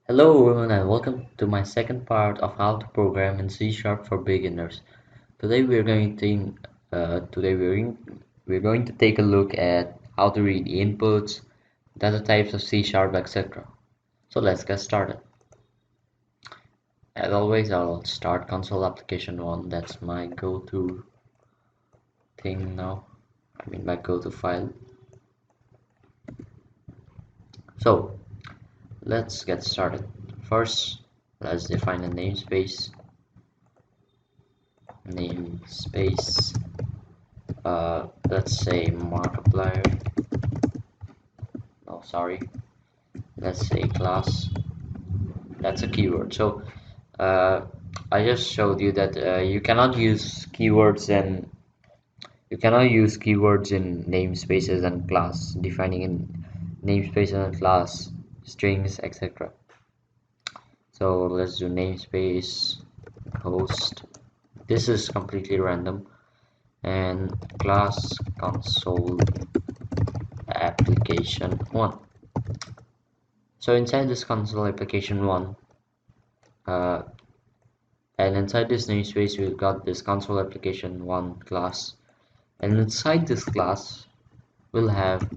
Hello everyone and welcome to my second part of how to program in C# for beginners. Today we're going to take a look at how to read inputs, data types of C#, etc. So let's get started. As always, I'll start console application 1. That's my go-to thing now. I mean my go-to file. So let's get started. First, let's define a namespace. Let's say Markiplier. Oh, sorry. Let's say class. That's a keyword. So uh, I just showed you that you cannot use keywords in namespaces and class, defining in namespaces and class strings, etc. So let's do namespace host. This is completely random, and class console application 1. So inside this console application 1, uh, and inside this namespace we've got this console application 1 class, and inside this class we'll have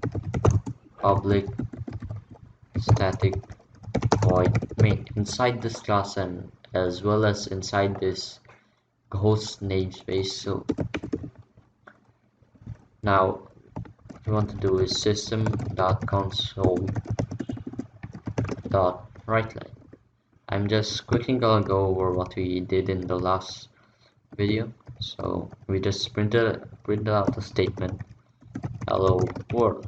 public static void main inside this class, and as well as inside this host namespace. So now what we want to do is system.console.writeLine. I'm just quickly gonna go over what we did in the last video. So we just printed out the statement hello world.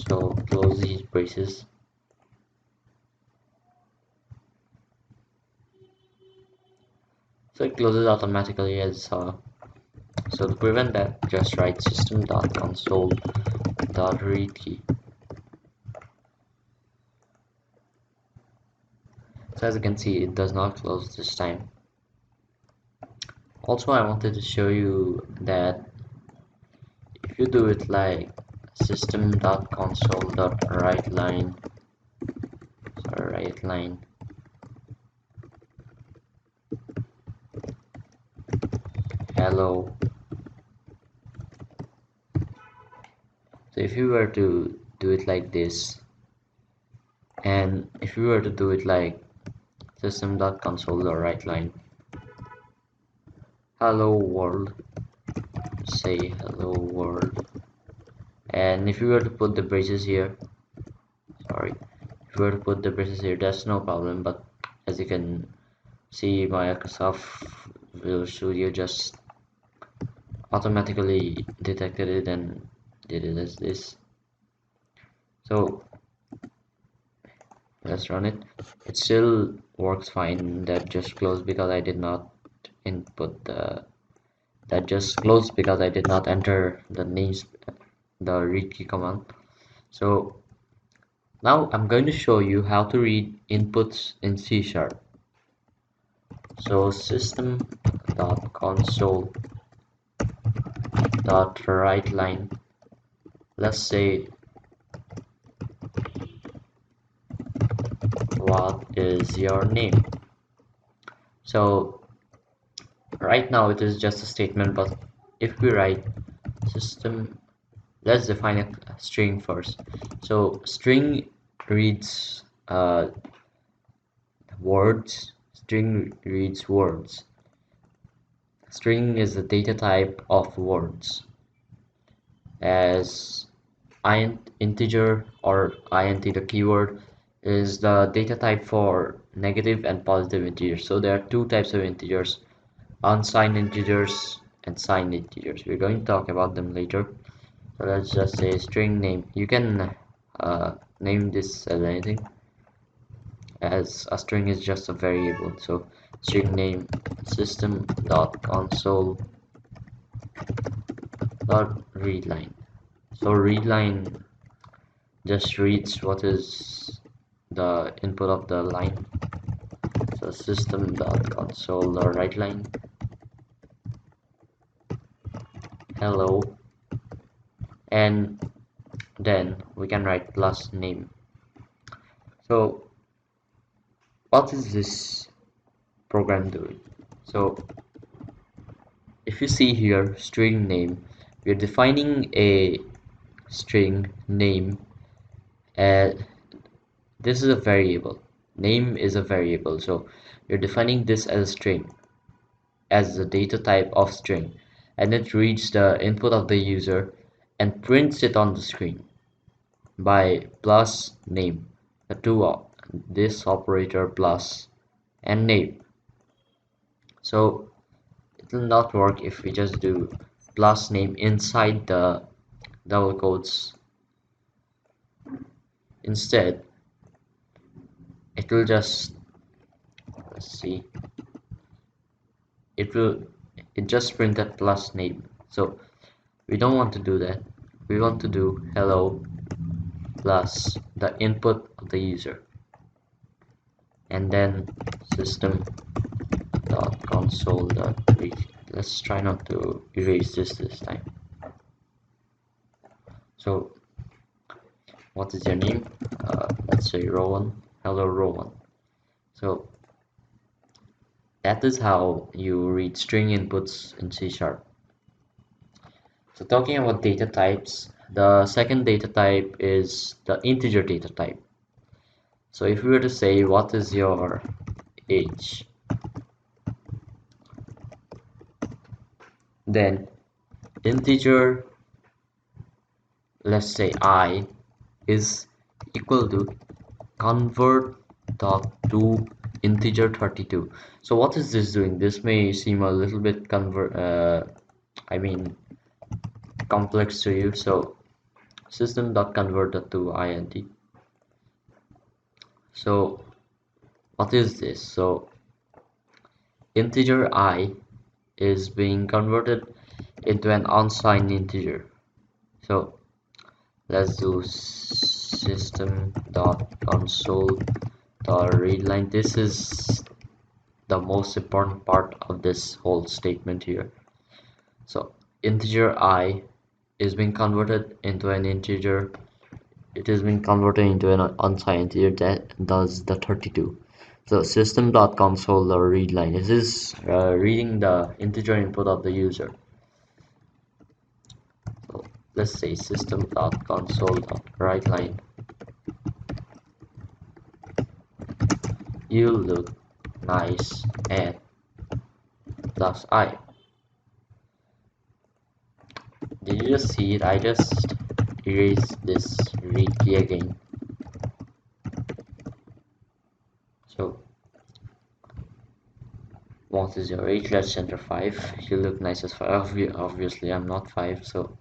So close these braces. So it closes automatically as so to prevent that, just write system.console.read key. So as you can see, it does not close this time. Also, I wanted to show you that if you do it like system.console.writeLine, hello. So if you were to do it like this, and if you were to do it like system.console.writeLine, hello world, say hello world, and if you were to put the braces here, sorry, if you were to put the braces here, that's no problem. But as you can see, Microsoft Visual Studio just automatically detected it and did it as this. So let's run it. It still works fine. That just closed because I did not input the that just closed because I did not enter the names, the read key command. So now I'm going to show you how to read inputs in C#. So system.console.writeLine, let's say what is your name. So right now it is just a statement, but if we write system, let's define a string first. So string reads words. String reads words. String is the data type of words, as integer or int, the keyword, is the data type for negative and positive integers. So there are two types of integers: unsigned integers and signed integers. We're going to talk about them later. So let's just say string name. You can name this as anything, as a string is just a variable. So string name system.console.readLine. So readLine just reads what is the input of the line. So system.console.writeLine hello, and then we can write plus name. So what is this program doing? So if you see here string name, we're defining a string name. This is a variable. Name is a variable, so you're defining this as a string, as the data type of string, and it reads the input of the user and prints it on the screen by plus name, the this operator plus and name. So it will not work if we just do plus name inside the double quotes. Instead, it will just, let's see, it will it just print that plus name. So we don't want to do that. We want to do hello plus the input of the user, and then system.console.read. Let's try not to erase this time. So what is your name? Let's say Rowan. Hello Rowan. So that is how you read string inputs in C#. So talking about data types, the second data type is the integer data type. So if we were to say what is your age, then integer, let's say I, is equal to convert dot to integer 32. So what is this doing? This may seem a little bit I mean complex to you. So system.convert to int. So what is this? So integer I is being converted into an unsigned integer. So let's do system.console.readline. This is the most important part of this whole statement here. So integer I is being converted into an integer. It has been converted into an unsigned integer that does the 32. So system.console.readline, this is reading the integer input of the user. So let's say system.console.writeLine. You look nice and plus I. Did you just see it? I just erased this read key again. So what is your age? Let's enter 5. You look nice as 5. Obviously I'm not 5, so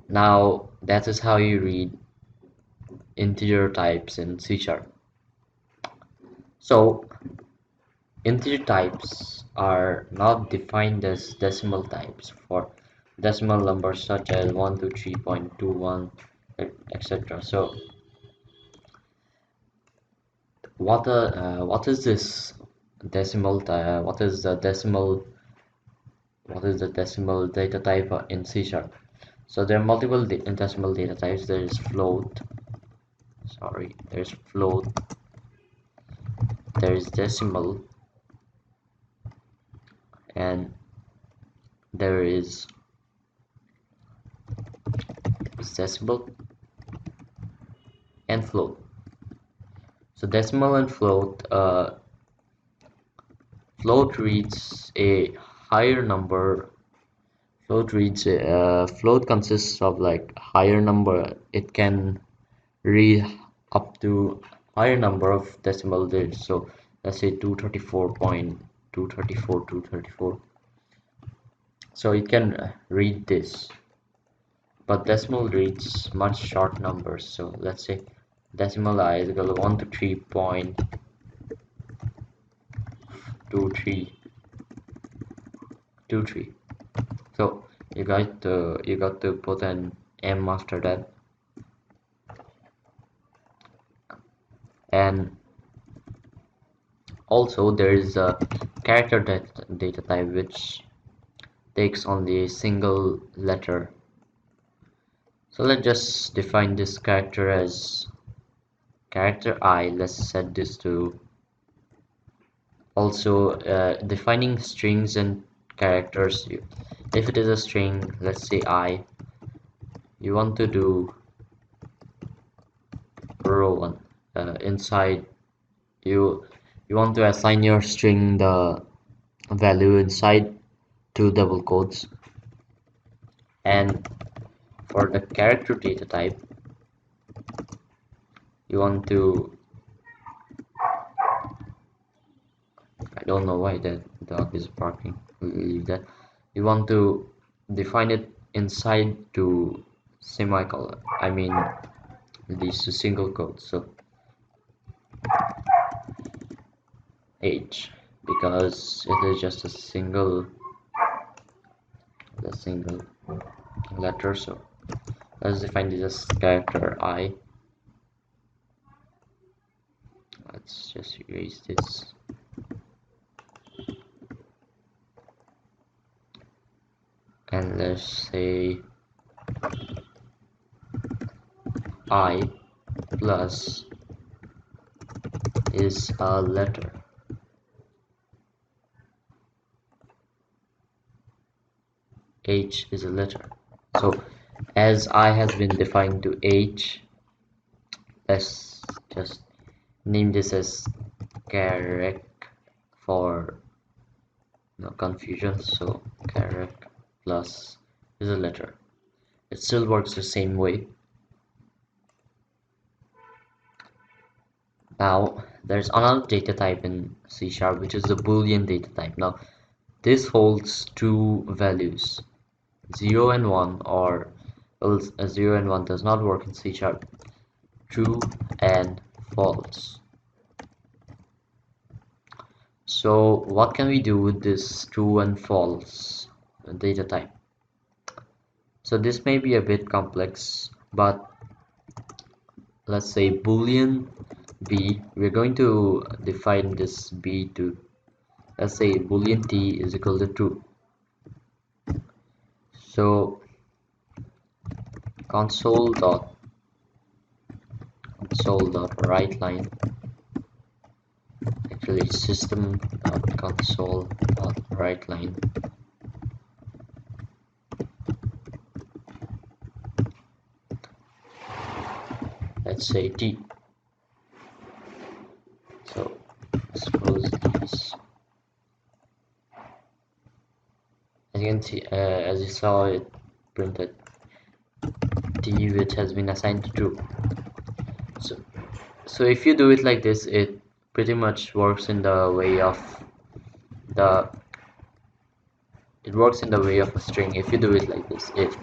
now that is how you read integer types in C#. So integer types are not defined as decimal types for decimal numbers such as 123.21, etc. So what is this decimal what is the decimal data type in C#? So there are multiple decimal data types. There is float, there's float, there is decimal, and there is decimal and float. So decimal and float reads a higher number. Float consists of like higher number. It can read up to higher number of decimal digits. So let's say 234.234. So it can read this, but decimal reads much short numbers. So let's say decimal I is equal to 1 to 3.2323. So you got to put an M after that, and also there is a character data type which takes only a single letter. So let's just define this character as character I. Let's set this to also defining strings and characters. If it is a string, let's say I, you want to do row 1 inside you want to assign your string the value inside two double quotes, and for the character data type you want to, I don't know why that dog is barking, we'll leave that. You want to define it inside to semicolon, I mean these two single quotes, so H, because it is just a single letter. So let's define this as character I. Let's just erase this. And let's say I plus is a letter. H is a letter. So as I has been defined to H, let's just name this as character for no confusion. So character plus is a letter. It still works the same way. Now there's another data type in C# which is the Boolean data type. Now this holds two values, 0 and 1, or well, 0 and 1 does not work in C#, true and false. So what can we do with this true and false data type? So this may be a bit complex, but let's say Boolean b, we're going to define this b to, let's say Boolean t is equal to true. So console.writeLine, actually system.console.writeLine, let's say t. So let's close these. As you can see, as you saw, it printed t, which has been assigned to true. So if you do it like this, it pretty much works in the way of the a string. If you do it like this, if.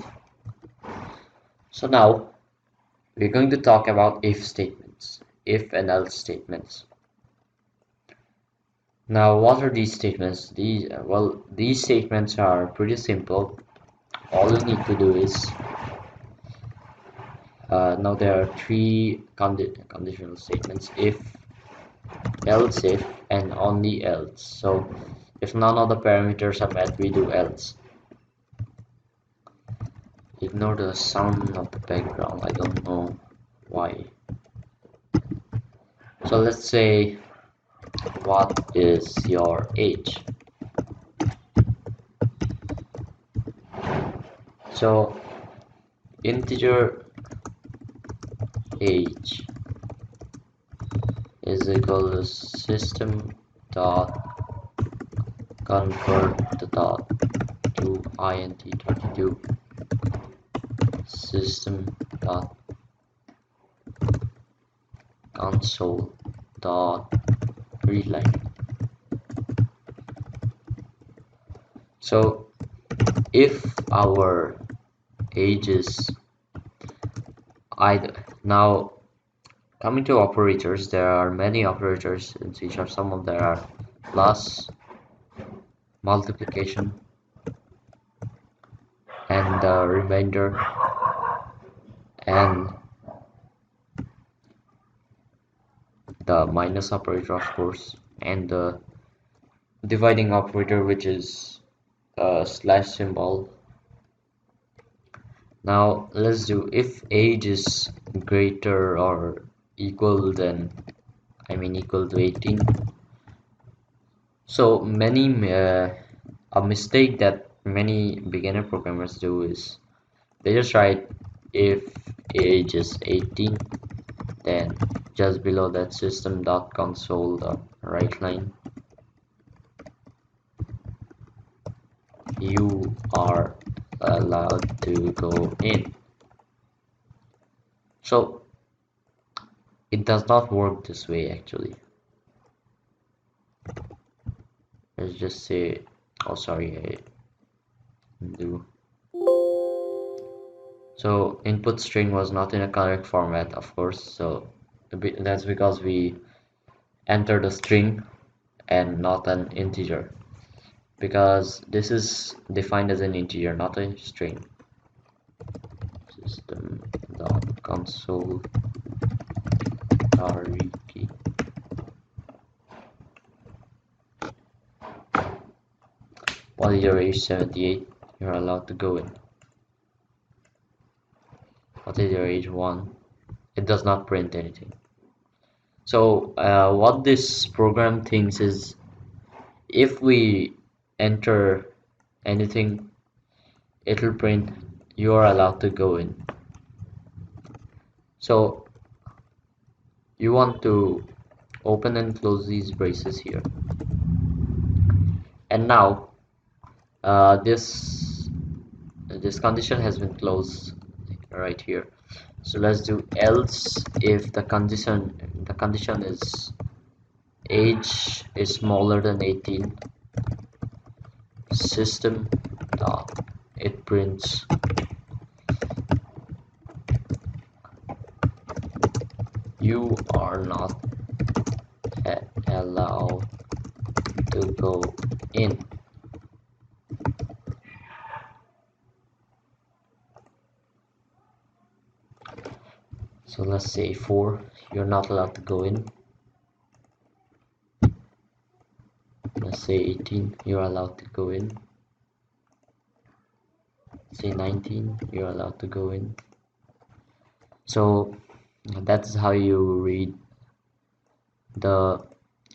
So now we're going to talk about if statements, if and else statements. Now what are these statements? These statements are pretty simple. All you need to do is now there are three conditional statements: if, else if, and only else. So if none of the parameters are met, we do else. Ignore the sound of the background, I don't know why. So let's say, what is your age? So integer age is equal to system dot convert the dot to int32 system dot console dot readline. So if our age is either, now coming to operators, there are many operators in C#. Some of them are plus, multiplication, and the remainder, and the minus operator, of course, and the dividing operator, which is a slash symbol. Now let's do if age is greater or equal than, equal to 18. So a mistake that many beginner programmers do is they just write if age is 18, then just below that system.console, the right line, you are allowed to go in. So it does not work this way actually. Let's just say, oh sorry, I do. So input string was not in a correct format, of course, so that's because we entered a string and not an integer, because this is defined as an integer, not a string. System.console key. While your age 78, you're allowed to go in. What is your age 1? It does not print anything. So what this program thinks is if we enter anything, it'll print you are allowed to go in. So you want to open and close these braces here, and now this condition has been closed right here. So let's do else if the condition is age is smaller than 18, system dot it prints you are not allowed to go in. So let's say 4, you're not allowed to go in. Let's say 18, you're allowed to go in. Say 19, you're allowed to go in. So that's how you read the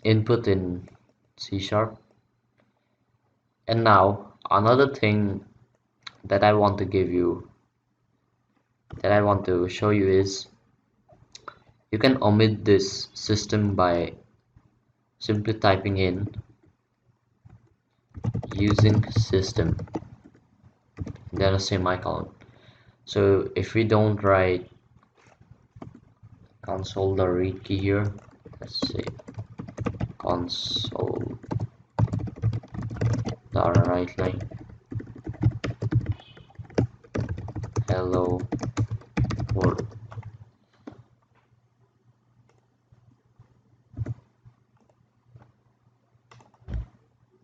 input in C#. And now another thing that I want to show you is you can omit this system by simply typing in using system, then a semicolon. So if we don't write console the read key here, let's say console the right line hello world.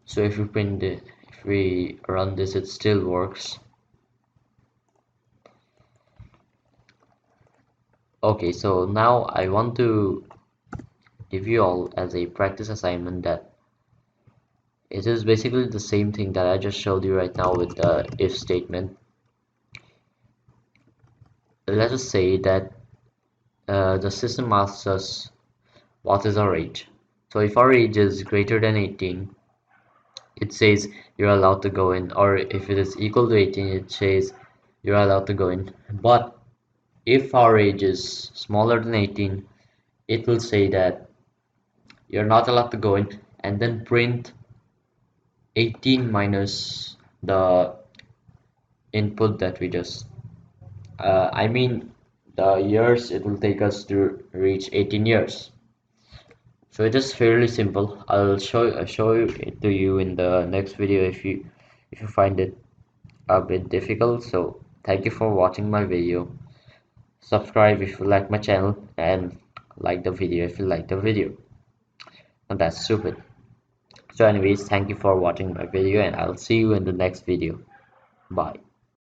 So if we print it, if we run this, it still works. Okay, so now I want to give you all as a practice assignment that it is basically the same thing that I just showed you right now with the if statement. Let us say that the system asks us what is our age. So if our age is greater than 18, it says you're allowed to go in, or if it is equal to 18, it says you're allowed to go in. But if our age is smaller than 18, it will say that you're not allowed to go in, and then print 18 minus the input that we just the years it will take us to reach 18 years. So it is fairly simple. I'll show it to you in the next video if you find it a bit difficult. So thank you for watching my video. Subscribe if you like my channel, and like the video if you like the video. And that's stupid. So anyways, thank you for watching my video, and I'll see you in the next video. Bye.